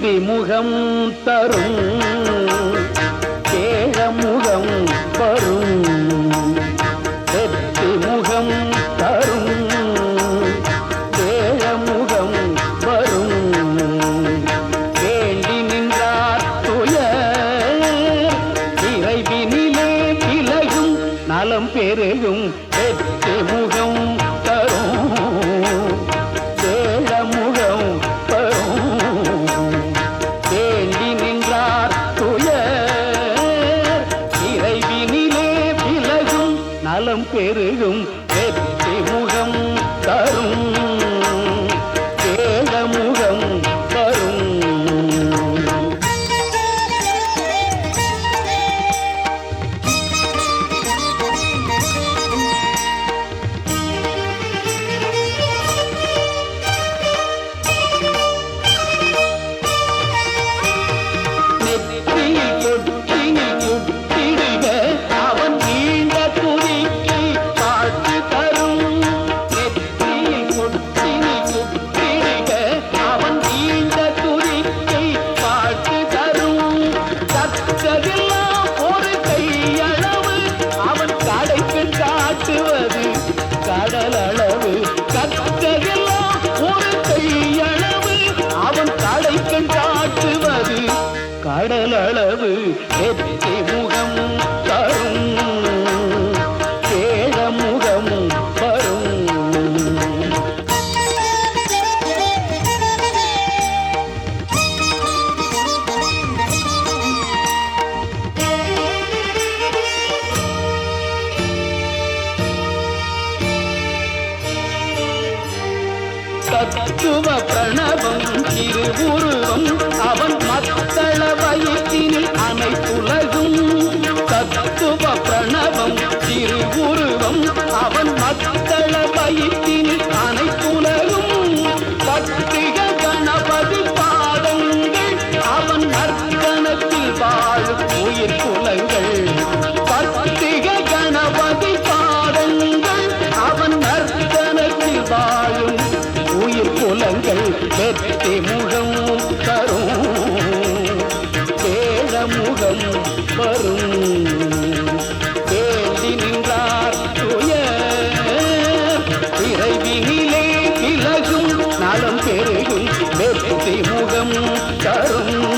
வெற்றி முகம் தரும் கேழமுகம் வரும் வெற்றி முகம் தரும் கேழமுகம் வரும் வேண்டி நின்றார் துயர் இறைவினிலே விலகும் நலம் பெருகும் வெற்றி முகம் தரும் கேழமுகம் வரும் வேண்டி நின்றார் துயர் இறைவினிலே விலகும் நலம் பெருகும் வெற்றி முகம் தரும் கேழமுகம் வரும் நெற்றியில் தொட்டினில் முட்டிடுக அவன் நீண்ட துதிக்கு பாட்டு தரும் நெற்றியில் தொட்டினில் முட்டிடுக அவன் நீண்ட துதிக்கு பாட்டு தரும் கற்றதெல்லாம் ஒரு கையளவு அவன் கடைக்கு காட்டுவது கடலளவு கற்றதெல்லாம் ஒரு கையளவு அவன் கடைக்கு காட்டுவது கடலளவு வெற்றி முகம் தரும் கேழமுகம் வரும் தத்துவ பிரணவம் திருவுருவம் அவன் மத்தள வயிற்றினில் அனைத்துலகும் தத்துவ பிரணவம் திருவுருவம் அவன் மத்தள வயிற்றினில் அனைத்துலகும் பத்திக கணபதி பாதங்கள் அவன் நற்கணத்தில் வாழும் உயிர் குலங்கள் பத்திக கணபதி பாதங்கள் அவன் நற்கணத்தில் வாழும் உயிர் குலங்கள் வெற்றி முகம் தரும் கேழமுகம் வரும் வேண்டி நின்றார் துயர் இறைவினிலே விலகும் நலம் பெருகும் வெற்றி முகம் தரும்